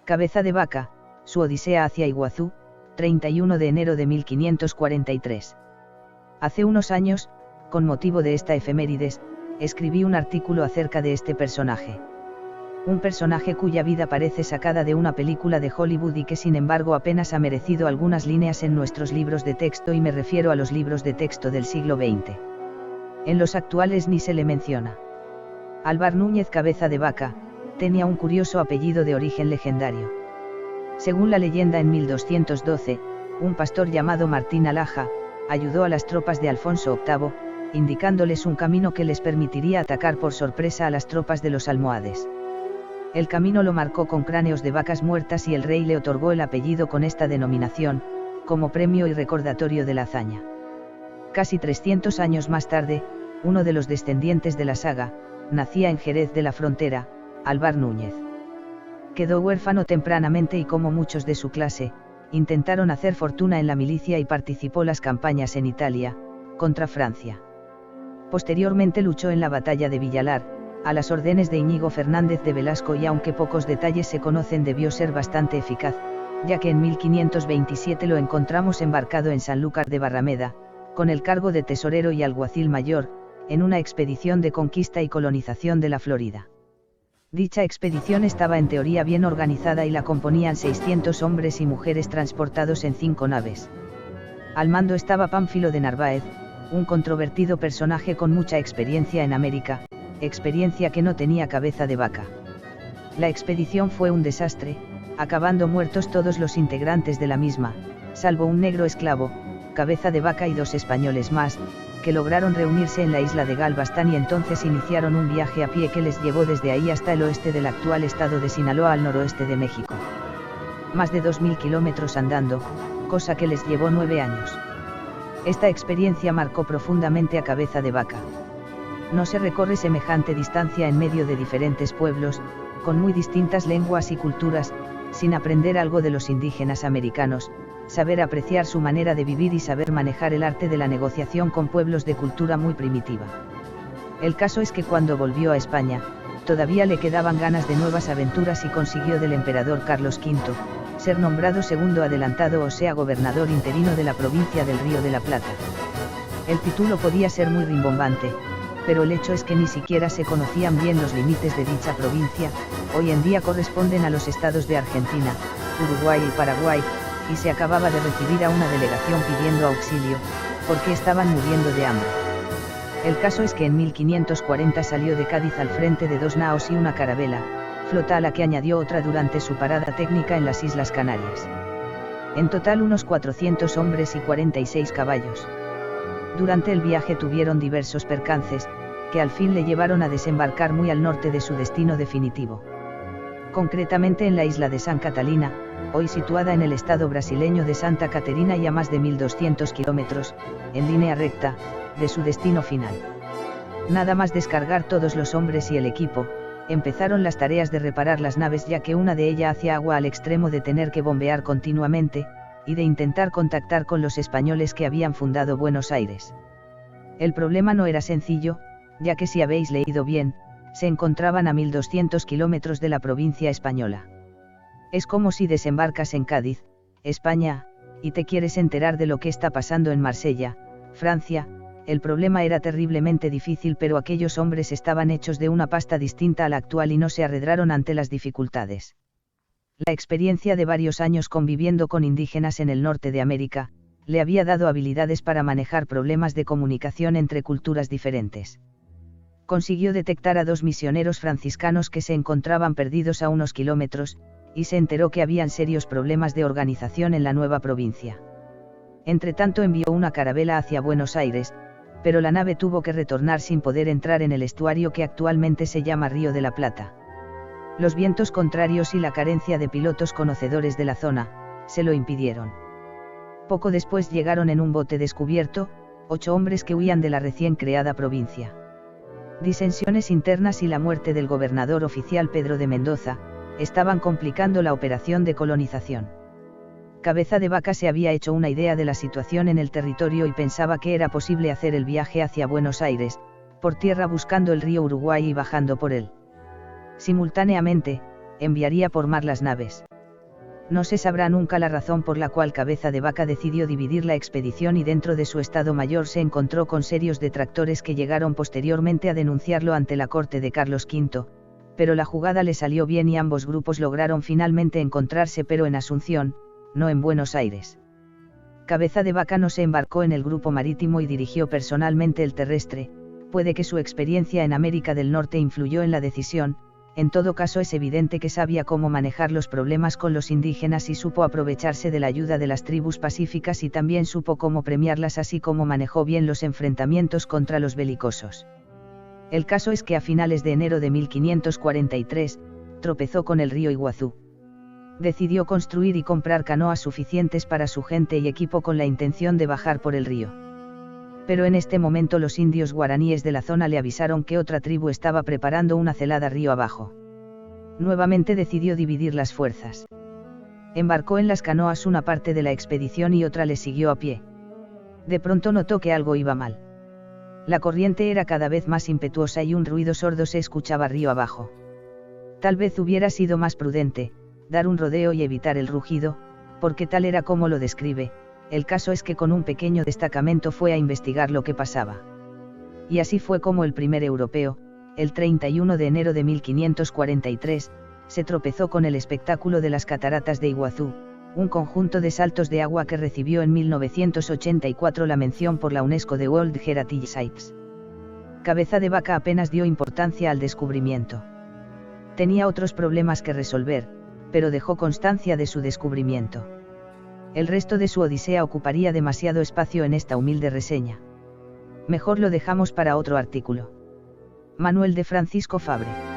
Cabeza de vaca, su odisea hacia Iguazú, 31 de enero de 1543. Hace unos años, con motivo de esta efemérides, escribí un artículo acerca de este personaje. Un personaje cuya vida parece sacada de una película de Hollywood y que sin embargo apenas ha merecido algunas líneas en nuestros libros de texto, y me refiero a los libros de texto del siglo XX. En los actuales ni se le menciona. Álvar Núñez Cabeza de Vaca, tenía un curioso apellido de origen legendario. Según la leyenda, en 1212, un pastor llamado Martín Alhaja, ayudó a las tropas de Alfonso VIII, indicándoles un camino que les permitiría atacar por sorpresa a las tropas de los almohades. El camino lo marcó con cráneos de vacas muertas y el rey le otorgó el apellido con esta denominación, como premio y recordatorio de la hazaña. Casi 300 años más tarde, uno de los descendientes de la saga, nacía en Jerez de la Frontera, Álvar Núñez. Quedó huérfano tempranamente y, como muchos de su clase, intentaron hacer fortuna en la milicia y participó en las campañas en Italia, contra Francia. Posteriormente luchó en la batalla de Villalar, a las órdenes de Íñigo Fernández de Velasco, y aunque pocos detalles se conocen, debió ser bastante eficaz, ya que en 1527 lo encontramos embarcado en Sanlúcar de Barrameda, con el cargo de tesorero y alguacil mayor, en una expedición de conquista y colonización de la Florida. Dicha expedición estaba en teoría bien organizada y la componían 600 hombres y mujeres transportados en 5 naves. Al mando estaba Pánfilo de Narváez, un controvertido personaje con mucha experiencia en América, experiencia que no tenía Cabeza de Vaca. La expedición fue un desastre, acabando muertos todos los integrantes de la misma, salvo un negro esclavo, Cabeza de Vaca, y 2 españoles más, que lograron reunirse en la isla de Galvestán y entonces iniciaron un viaje a pie que les llevó desde ahí hasta el oeste del actual estado de Sinaloa, al noroeste de México. Más de 2000 kilómetros andando, cosa que les llevó 9 años. Esta experiencia marcó profundamente a Cabeza de Vaca. No se recorre semejante distancia en medio de diferentes pueblos, con muy distintas lenguas y culturas, sin aprender algo de los indígenas americanos, saber apreciar su manera de vivir y saber manejar el arte de la negociación con pueblos de cultura muy primitiva. El caso es que cuando volvió a España, todavía le quedaban ganas de nuevas aventuras y consiguió del emperador Carlos V, ser nombrado segundo adelantado, o sea, gobernador interino de la provincia del Río de la Plata. El título podía ser muy rimbombante, pero el hecho es que ni siquiera se conocían bien los límites de dicha provincia. Hoy en día corresponden a los estados de Argentina, Uruguay y Paraguay, y se acababa de recibir a una delegación pidiendo auxilio, porque estaban muriendo de hambre. El caso es que en 1540 salió de Cádiz al frente de 2 naos y una carabela, flota a la que añadió otra durante su parada técnica en las Islas Canarias. En total unos 400 hombres y 46 caballos. Durante el viaje tuvieron diversos percances, que al fin le llevaron a desembarcar muy al norte de su destino definitivo. Concretamente en la isla de San Catalina, hoy situada en el estado brasileño de Santa Caterina y a más de 1200 kilómetros, en línea recta, de su destino final. Nada más descargar todos los hombres y el equipo, empezaron las tareas de reparar las naves, ya que una de ellas hacía agua al extremo de tener que bombear continuamente, y de intentar contactar con los españoles que habían fundado Buenos Aires. El problema no era sencillo, ya que, si habéis leído bien, se encontraban a 1200 kilómetros de la provincia española. Es como si desembarcas en Cádiz, España, y te quieres enterar de lo que está pasando en Marsella, Francia. El problema era terriblemente difícil, pero aquellos hombres estaban hechos de una pasta distinta a la actual y no se arredraron ante las dificultades. La experiencia de varios años conviviendo con indígenas en el norte de América, le había dado habilidades para manejar problemas de comunicación entre culturas diferentes. Consiguió detectar a 2 misioneros franciscanos que se encontraban perdidos a unos kilómetros, y se enteró que habían serios problemas de organización en la nueva provincia. Entretanto envió una carabela hacia Buenos Aires, pero la nave tuvo que retornar sin poder entrar en el estuario que actualmente se llama Río de la Plata. Los vientos contrarios y la carencia de pilotos conocedores de la zona, se lo impidieron. Poco después llegaron en un bote descubierto, 8 hombres que huían de la recién creada provincia. Disensiones internas y la muerte del gobernador oficial Pedro de Mendoza, estaban complicando la operación de colonización. Cabeza de Vaca se había hecho una idea de la situación en el territorio y pensaba que era posible hacer el viaje hacia Buenos Aires, por tierra buscando el río Uruguay y bajando por él. Simultáneamente, enviaría por mar las naves. No se sabrá nunca la razón por la cual Cabeza de Vaca decidió dividir la expedición y dentro de su Estado Mayor se encontró con serios detractores que llegaron posteriormente a denunciarlo ante la corte de Carlos V, pero la jugada le salió bien y ambos grupos lograron finalmente encontrarse, pero en Asunción, no en Buenos Aires. Cabeza de Vaca no se embarcó en el grupo marítimo y dirigió personalmente el terrestre. Puede que su experiencia en América del Norte influyó en la decisión. En todo caso es evidente que sabía cómo manejar los problemas con los indígenas y supo aprovecharse de la ayuda de las tribus pacíficas y también supo cómo premiarlas, así como manejó bien los enfrentamientos contra los belicosos. El caso es que a finales de enero de 1543, tropezó con el río Iguazú. Decidió construir y comprar canoas suficientes para su gente y equipo con la intención de bajar por el río. Pero en este momento los indios guaraníes de la zona le avisaron que otra tribu estaba preparando una celada río abajo. Nuevamente decidió dividir las fuerzas. Embarcó en las canoas una parte de la expedición y otra le siguió a pie. De pronto notó que algo iba mal. La corriente era cada vez más impetuosa y un ruido sordo se escuchaba río abajo. Tal vez hubiera sido más prudente dar un rodeo y evitar el rugido, porque tal era como lo describe. El caso es que con un pequeño destacamento fue a investigar lo que pasaba. Y así fue como el primer europeo, el 31 de enero de 1543, se tropezó con el espectáculo de las cataratas de Iguazú, un conjunto de saltos de agua que recibió en 1984 la mención por la UNESCO de World Heritage Sites. Cabeza de Vaca apenas dio importancia al descubrimiento. Tenía otros problemas que resolver, pero dejó constancia de su descubrimiento. El resto de su odisea ocuparía demasiado espacio en esta humilde reseña. Mejor lo dejamos para otro artículo. Manuel de Francisco Fabre.